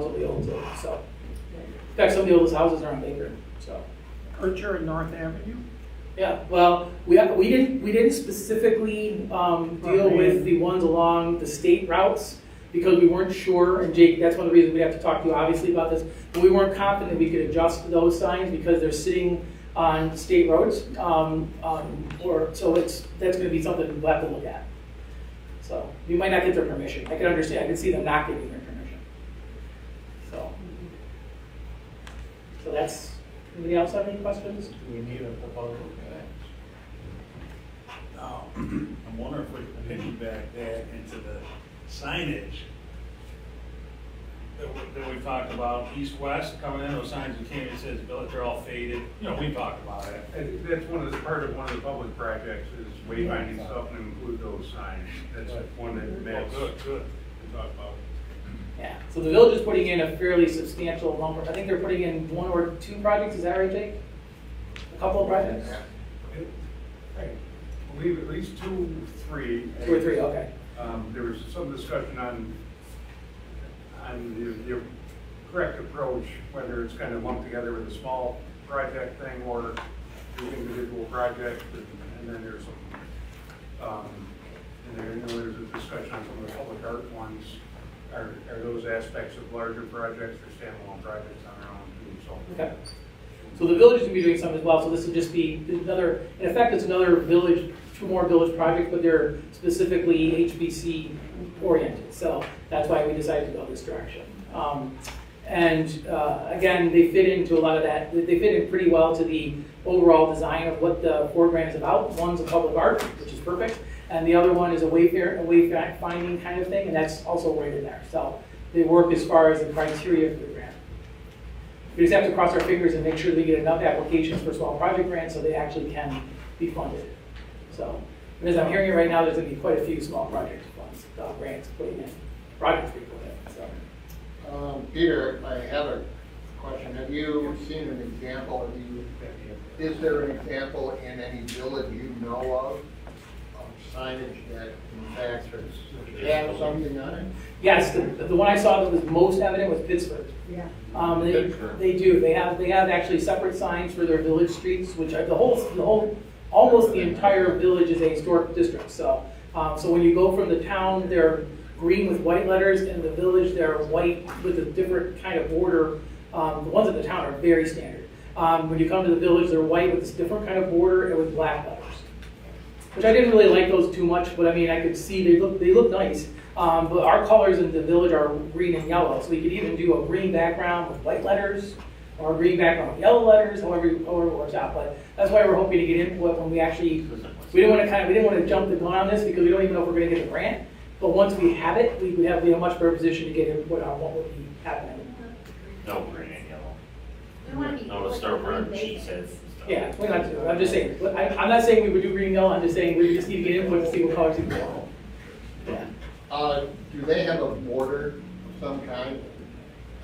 relatively old too, so. In fact, some of the oldest houses are on Baker, so. Archer and North Avenue? Yeah, well, we didn't specifically deal with the ones along the state routes because we weren't sure, and Jake, that's one of the reasons we have to talk to you obviously about this, but we weren't confident we could adjust those signs because they're sitting on state roads, so that's gonna be something we'll have to look at. So, we might not get their permission, I can understand, I can see them not getting their permission. So that's, anybody else have any questions? Do we need a proposal for that? Now, I'm wondering if we can piggyback that into the signage that we talked about, east-west coming in, those signs that came in, says village, they're all faded, you know, we talked about it. I think that's part of one of the public projects is wayfinding stuff and include those signs. That's one that Matt's Good. can talk about. Yeah, so the village is putting in a fairly substantial number, I think they're putting in 1 or 2 projects, is that right, Jake? A couple of projects? I believe at least 2, 3. 2 or 3, okay. There was some discussion on the correct approach, whether it's kind of lumped together with a small project thing or do individual projects, and then there's some, there's a discussion on some of the public art ones. Are those aspects of larger projects or standalone projects on their own too? So. Okay. So the village is going to be doing some as well, so this would just be another, in effect, it's another village, 2 more village projects, but they're specifically HBC oriented, so that's why we decided to go this direction. Again, they fit into a lot of that, they fit in pretty well to the overall design of what the program is about. One's a public art, which is perfect, and the other one is a wayfinding kind of thing, and that's also right in there. So they work as far as the criteria for the grant. We just have to cross our fingers and make sure we get enough applications for small project grants so they actually can be funded. So, and as I'm hearing it right now, there's going to be quite a few small project funds, grants putting in, projects being put in. So. Peter, I have a question. Have you seen an example? Is there an example in any village you know of signage that in fact has something on it? Yes, the one I saw that was most evident was Pittsburgh. Yeah. They do. They have actually separate signs for their village streets, which are the whole, almost the entire village is a historic district. So when you go from the town, they're green with white letters, and the village they're white with a different kind of border. The ones in the town are very standard. When you come to the village, they're white with this different kind of border and with black letters. Which I didn't really like those too much, but I mean I could see they look nice. But our colors in the village are green and yellow, so we could even do a green background with white letters, or a green background with yellow letters, however it works out. But that's why we're hoping to get input when we didn't want to jump the gun on this because we don't even know if we're going to get the grant. But once we have it, we would have a much better position to get input on what would be happening. No green and yellow. We want to be No, to start burning cheese heads. Yeah, we're not doing. I'm just saying. I'm not saying we would do green and yellow. I'm just saying we just need to get input to see what colors people want. Yeah. Do they have a border of some kind?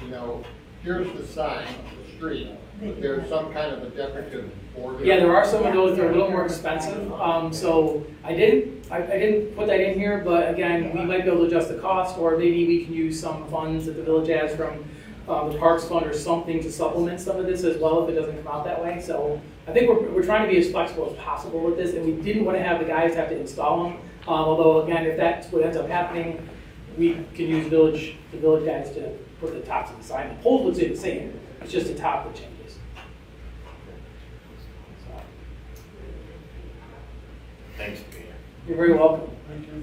You know, here's the sign, the street, but there's some kind of a decorative border. Yeah, there are some of those that are a little more expensive. So I didn't put that in here, but again, we might be able to adjust the cost, or maybe we can use some funds that the village has from the Parks Fund or something to supplement some of this as well if it doesn't come out that way. So I think we're trying to be as flexible as possible with this, and we didn't want to have the guys have to install them. Although again, if that's what ends up happening, we can use the village guys to put the tops of the sign. The poles would stay the same. It's just the top that changes. So, Thanks, Peter. you're very welcome.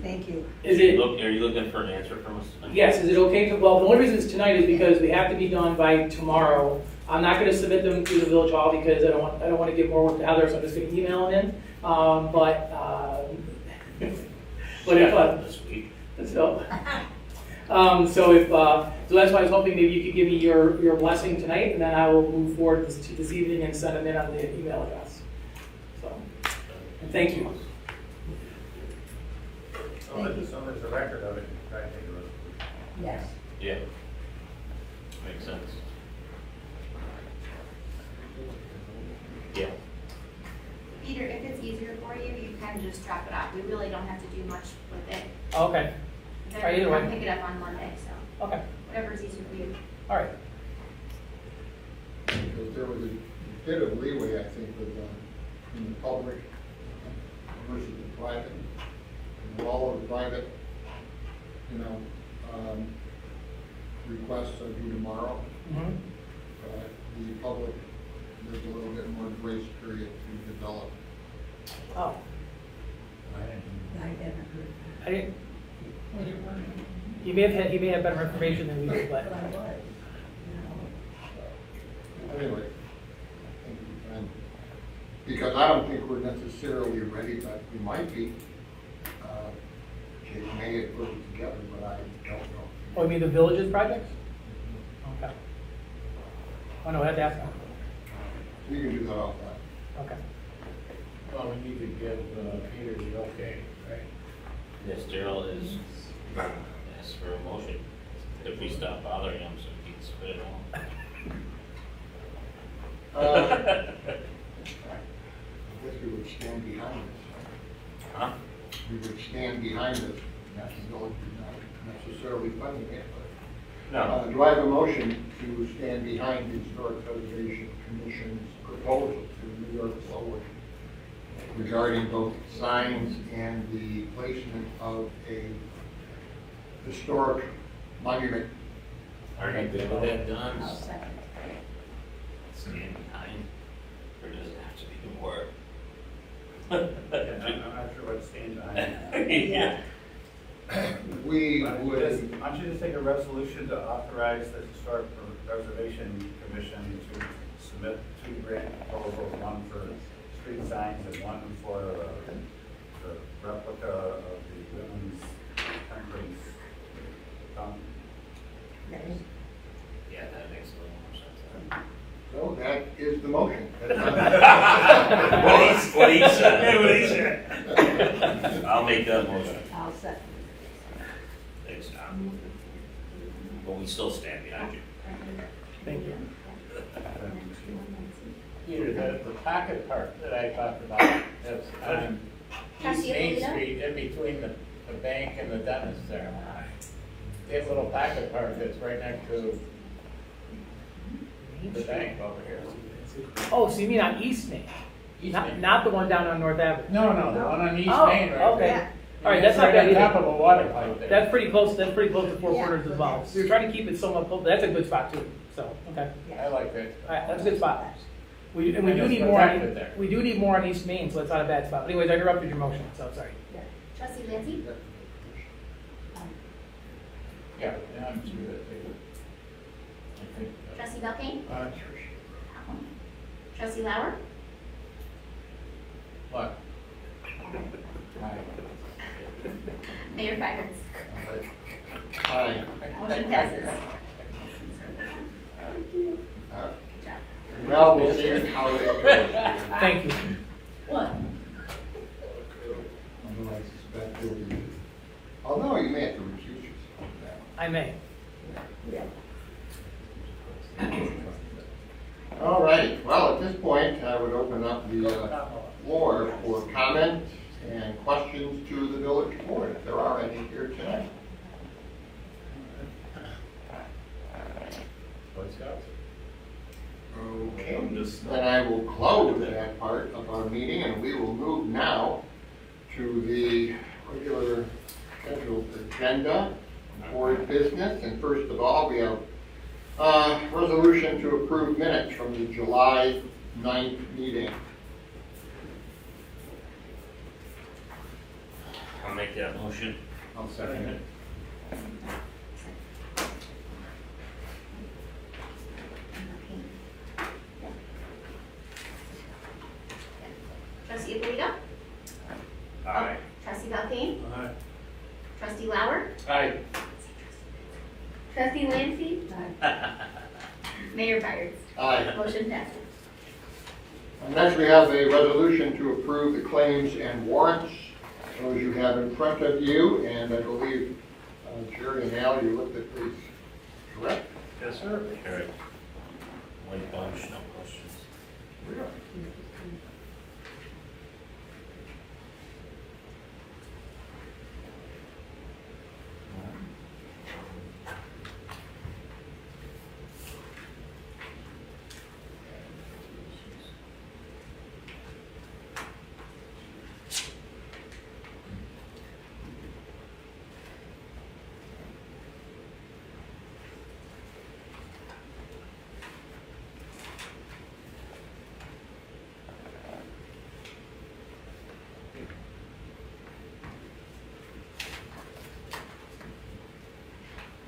Thank you. Is it? Are you looking for an answer from us? Yes. Is it okay to? Well, the only reason it's tonight is because we have to be done by tomorrow. I'm not going to submit them to the village hall because I don't want to give more work to Heather, so I'm just going to email them in. But if This week. so that's why I was hoping maybe you could give me your blessing tonight, and then I will move forward this evening and send them in on the email address. So, and thank you. So there's a record of it. Try to take a look. Yes. Yeah. Makes sense. Yeah. Peter, if it's easier for you, you can just drop it off. We really don't have to do much with it. Okay. Then Right, either way. I'll pick it up on Monday, so Okay. whatever's easier for you. All right. Because there was a bit of leeway, I think, with, in the public versus the private. And all of the private, requests are due tomorrow. Mhm. The public, there's a little bit more grace period to develop. Oh, I haven't heard I didn't, he may have better information than we do, that. but, But I was, Anyway, I think we can, because I don't think we're necessarily ready, but we might be. It may have put it together, but I don't know. oh, you mean the villages projects? Okay. Oh, no, I had to ask him. We can do that off that. Okay. Well, we need to give Peter the okay, right? Yes, Daryl is, asks for a motion, if we stop bothering him, so he can spit it all. I guess we would stand behind this. Huh? We would stand behind this, not necessarily funding it, but. No. Do I have a motion to stand behind the Historic Preservation Commission's proposal to New York Forward regarding both signs and the placement of a historic monument? Are you good with that, Don? I'll second. Stand behind, or does it have to be more? I'm not sure what stands behind it. Yeah. We Why don't you would, just- why don't you just take a resolution to authorize the Historic Preservation Commission to submit 2 grant proposals, one for street signs and one for the replica of the Whitman's concrete fountain. Yes. Yeah, that makes a little more sense. so that is the motion. What he said. I'll make that motion. I'll second. Thanks, Tom. But we still stand behind you. Thank you. Peter, the pocket park that I talked about, that's on East Main Cassiopeia? Street, in between the bank and the dentist there. That little pocket park that's right next to the bank over here. Oh, so you mean on East Main? East Not, Main. not the one down on North Avenue? No, the one on East Oh, Main right okay. there. All right, that's not right bad on top either. of a water pipe there. That's pretty close to Four Yeah. Corners as well. So you're trying to keep it somewhat close, that's a good spot too, so, okay. I like that. All right, that's a good spot. We do And need it's more, protected there. we do need more on East Main, so that's not a bad spot. Anyways, I interrupted your motion, so sorry. Trustee Lindsay? Yeah, I'm sure that they would. I think, Trustee Belkane? uh, Trustee Lauer? What? Aye. Mayor Byers? Aye. Motion passes. Well, we'll see how it goes. Thank you. What? Although I suspect there'll be, although you may have to recuse yourself from that. I may. All right, well, at this point, I would open up the floor for comment and questions to the village board, if there are any here tonight. Boy Scouts? Okay, then I will close that part of our meeting, and we will move now to the regular scheduled agenda, board business, and first of all, we have resolution to approve minutes from the July 9th meeting. I'll make that motion. I'll second it. Trustee Alito? Aye. Trustee Belkane? Aye. Trustee Lauer? Aye. Trustee Lancy? Mayor Byers? Aye. Motion passes. And next, we have a resolution to approve the claims and warrants. Those you have in front of you, and I believe Jerry and Al, you looked at these, correct? Yes, sir. Carried. One bunch, no questions.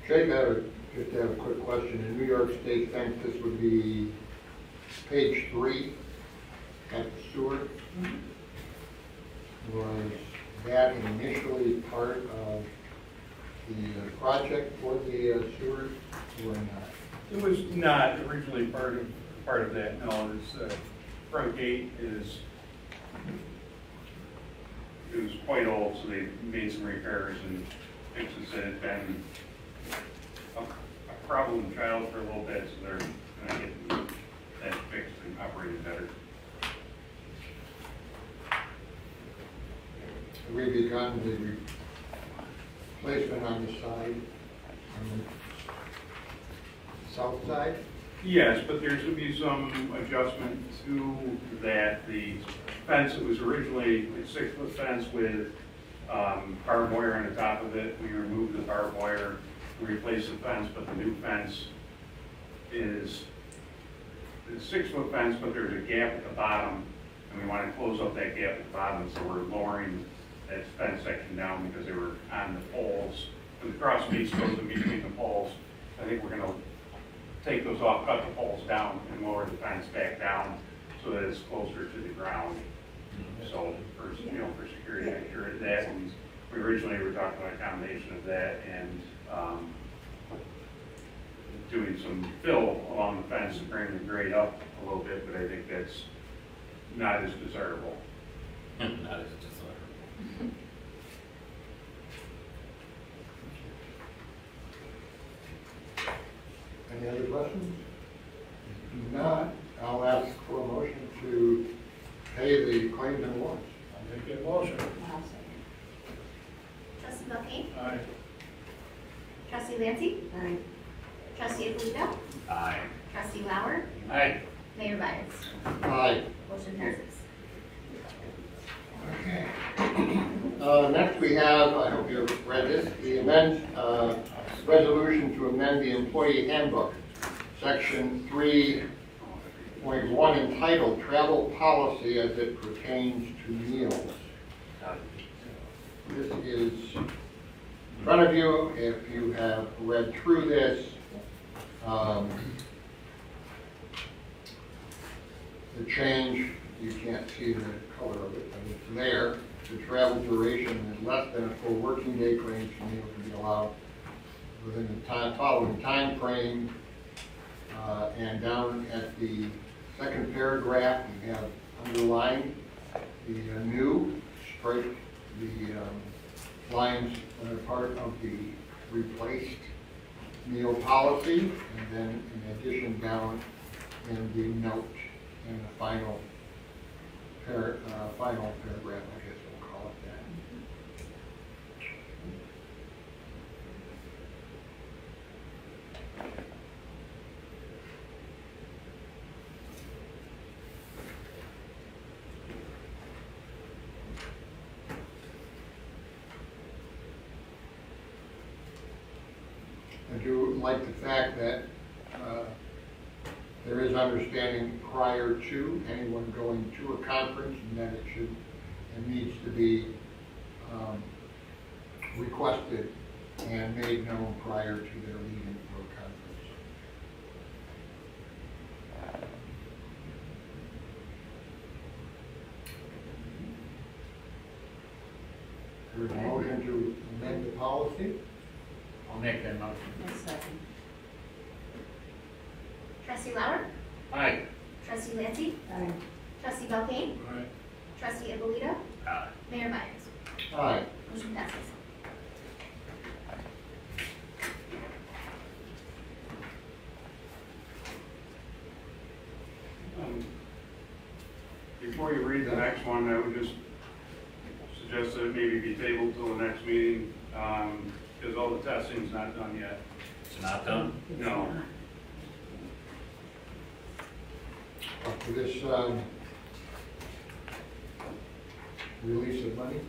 Jake, just have a quick question. In New York State fence, this would be page 3 at the sewer. Was that initially part of the project for the sewer or not? It was not originally part of that, no, this, front gate it was quite old, so they made some repairs and fixes that had been a problem child for a little bit, so they're gonna get that fixed and operated better. Have we begun the replacement on the side, on the south side? Yes, but there's going to be some adjustment to that. The fence, it was originally a 6-foot fence with barbed wire on the top of it. We removed the barbed wire, we replaced the fence, but the new fence is a 6-foot fence, but there's a gap at the bottom, and we want to close up that gap at the bottom, so we're lowering that fence section down because they were on the poles. When the cross piece goes in between the poles, I think we're going to take those off, cut the poles down, and lower the fence back down so that it's closer to the ground. So, for security, make sure of that. And we originally were talking about a combination of that and doing some fill along the fence to bring the grade up a little bit, but I think that's not as desirable. Not as desirable. Any other questions? If not, I'll ask for a motion to pay the claims and warrants. I'll make that motion. I'll second. Trustee Belkane? Aye. Trustee Lancy? Aye. Trustee Alito? Aye. Trustee Lauer? Aye. Mayor Byers? Aye. Motion passes. Next we have, I hope you've read this, the resolution to amend the employee handbook, section 3.1 entitled Travel Policy as it pertains to meals. This is in front of you. If you have read through this, the change, you can't see the color of it, but it's there. The travel duration is less than a full working day. Claims for meal can be allowed within the following time frame. And down at the second paragraph, we have underlined the new, strike the lines that are part of the replaced meal policy, and then in addition down in the note in the final paragraph, I guess we'll call it that. I do like the fact that there is understanding prior to anyone going to a conference, and that it needs to be requested and made known prior to their leaving for a conference. There's a motion to amend the policy. I'll make that motion. I'll second. Trustee Lauer? Aye. Trustee Lancy? Aye. Trustee Belkane? Aye. Trustee Alito? Aye. Mayor Byers? Aye. Motion passes. Before you read the next one, I would just suggest that it maybe be tabled till the next meeting, because all the testing's not done yet. It's not done? It's No. not. For this release of money.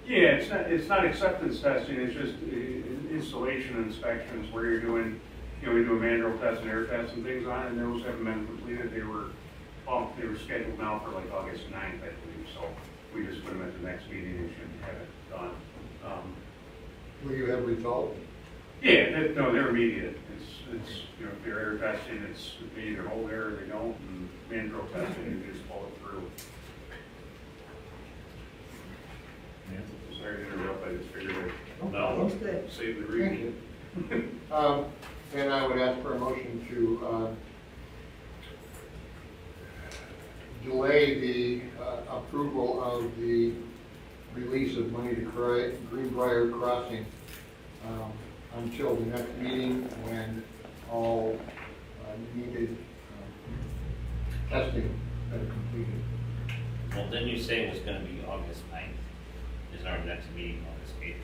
Yeah, it's not acceptance testing, it's just installation inspections where you're doing, we do a manual test and air test and things on it, and those haven't been completed. They were scheduled now for like August 9th, I believe, so we just put them at the next meeting and should have it done. Will you have results? No, they're immediate. It's, you know, if they're air testing, they either hold air or they don't, and mandrel testing, you just pull it through. Sorry to interrupt, I just figured No. Looks good. I'd save the reading. Then I would ask for a motion to delay the approval of the release of money to Greenbrier Crossing until the next meeting when all needed testing are completed. Well, didn't you say it was gonna be August 9th? Is our next meeting August 8th?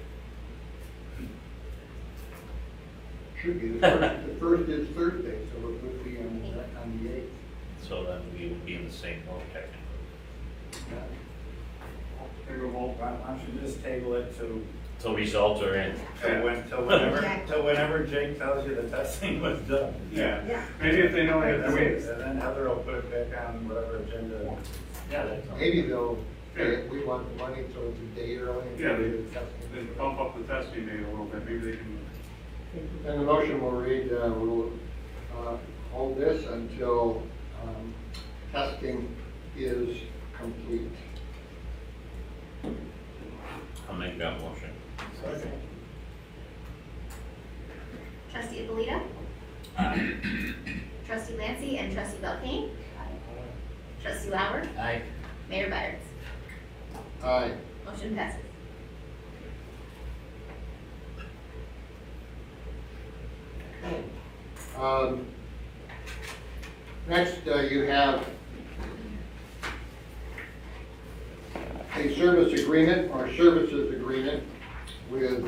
Should be, the first is Thursday, so it would be on the 8th. So then we would be in the same boat technically. Why don't you just table it to, So results are in. Till whenever Jake tells you the testing was done. Yeah, Yeah. maybe if they know they have to wait. And then Heather will put it back on whatever agenda. Yeah, that's. Maybe they'll say, we want the money, so it's a day early. and Yeah, do they- the testing. Then bump up the testing date a little bit, maybe they can, And the motion will read, we'll hold this until testing is complete. I'll make that motion. Trustee Alito? Trustee Lancy and Trustee Belkane? Trustee Lauer? Aye. Mayor Byers? Aye. Motion passes. Next, you have a service agreement or services agreement with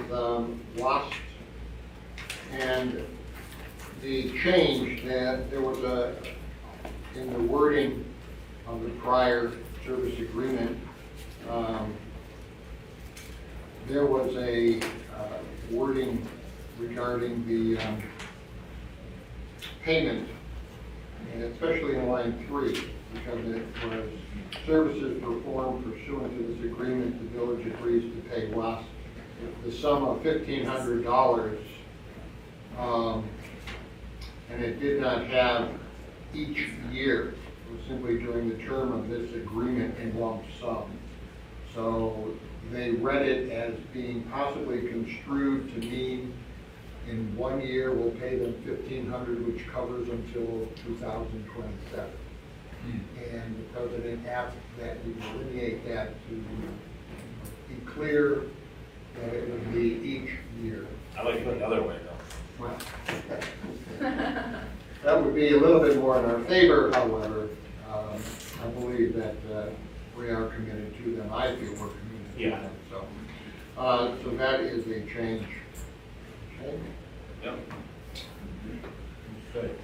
WASP. And the change that there was in the wording of the prior service agreement, there was a wording regarding the payment, and especially in line 3, because it was services performed pursuant to this agreement, the village agrees to pay WASP the sum of $1,500, and it did not have each year. It was simply during the term of this agreement in lump sum. So they read it as being possibly construed to mean in 1 year we'll pay them $1,500, which covers until 2027. And the president asked that we delineate that to be clear that it would be each year. I like it the other way though. Well, that would be a little bit more in our favor, however. I believe that we are committed to them. I feel we're committed to Yeah. them. So that is a change. Okay? Yep. Good.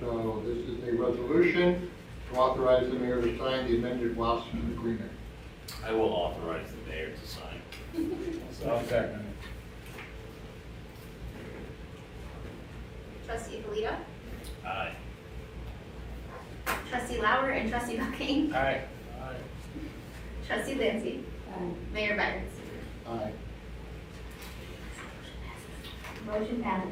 So this is a resolution to authorize the mayor to sign the amended WASP agreement. I will authorize the mayor to sign. I'll second Trustee Alito? Aye. Trustee Lauer and Trustee Belkane? it. Aye. Trustee Lancy? Mayor Byers? Aye. Motion passes.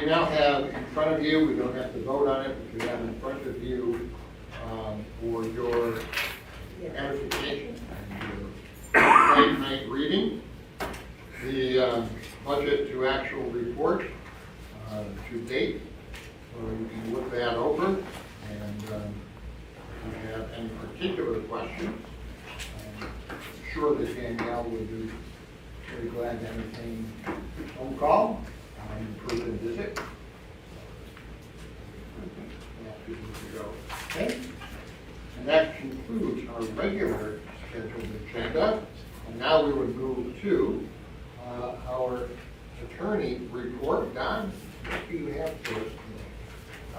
You now have in front of you, we don't have to vote on it, but you have in front of you for your edification and your late night reading, the budget to actual report to date. So you can look that over, and if you have any particular questions, I'm sure that Danielle would be very glad to entertain a phone call. In-person visit. Okay, and that concludes our regular scheduled agenda. And now we would move to our attorney report. Don, what do you have for us today? I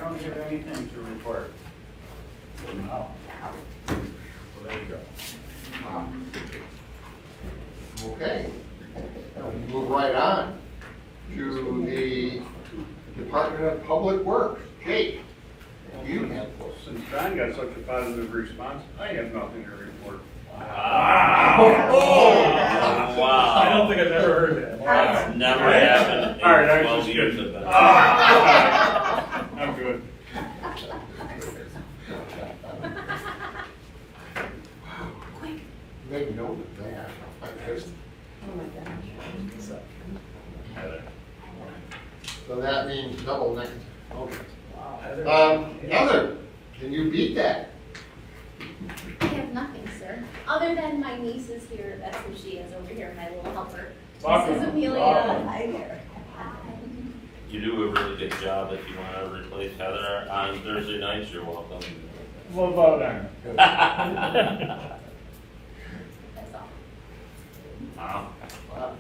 don't have anything to report. Well, there you go. Okay, now we move right on to the Department of Public Works. Jake, you have for us. since Don got such a positive response, I have nothing to report. Wow. think I've ever heard that. It's never happened All right, in I was 12 just years kidding. of it. I'm good. Make note of that. So that means double next. Okay. Heather, can you beat that? I have nothing, sir, other than my niece is here, that's who she is over here, my little helper. Welcome. This is Amelia. Welcome. Hi there. You do a really good job. If you want to replace Heather on Thursday nights, you're welcome. We'll vote on it. That's all. Wow. Wow.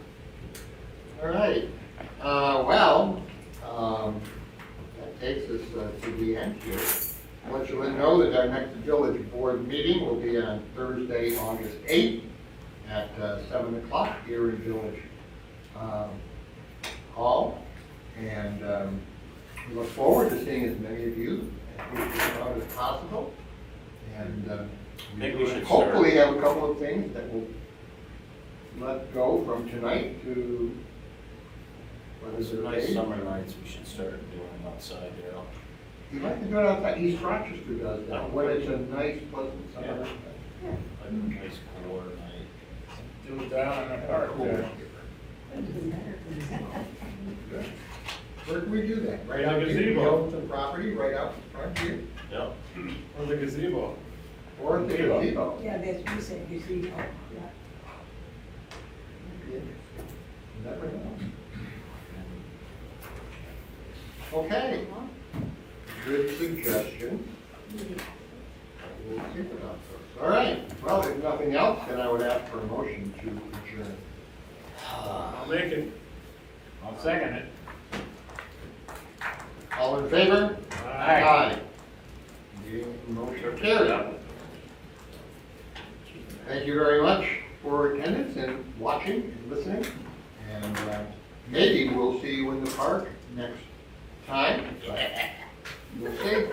All right, well, that takes us to the end here. I'll let you know that our next village board meeting will be on Thursday, August 8th at 7 o'clock here in Village Hall. And we look forward to seeing as many of you as possible. And I think we should hopefully have a couple of things that will let go from tonight to, what is it? Nice summer nights, we should start doing them outside, Daryl. You like to do it outside, East Rochester does that, when it's a nice, pleasant summer. Like a nice cool night. Do it down in the park there. Where can we do that? Right The out here, we gazebo. own some property right out front here, Yep. Or the gazebo. or the Gazebo. gazebo. Yeah, that's, you said gazebo, yeah. You never know. Okay, good suggestion. We'll think about those. All right, well, if nothing else, then I would ask for a motion to adjourn. I'll make it. I'll second it. All in favor? Aye. The motion carried. Thank you very much for attendance and watching and listening. And maybe we'll see you in the park next time. We'll see.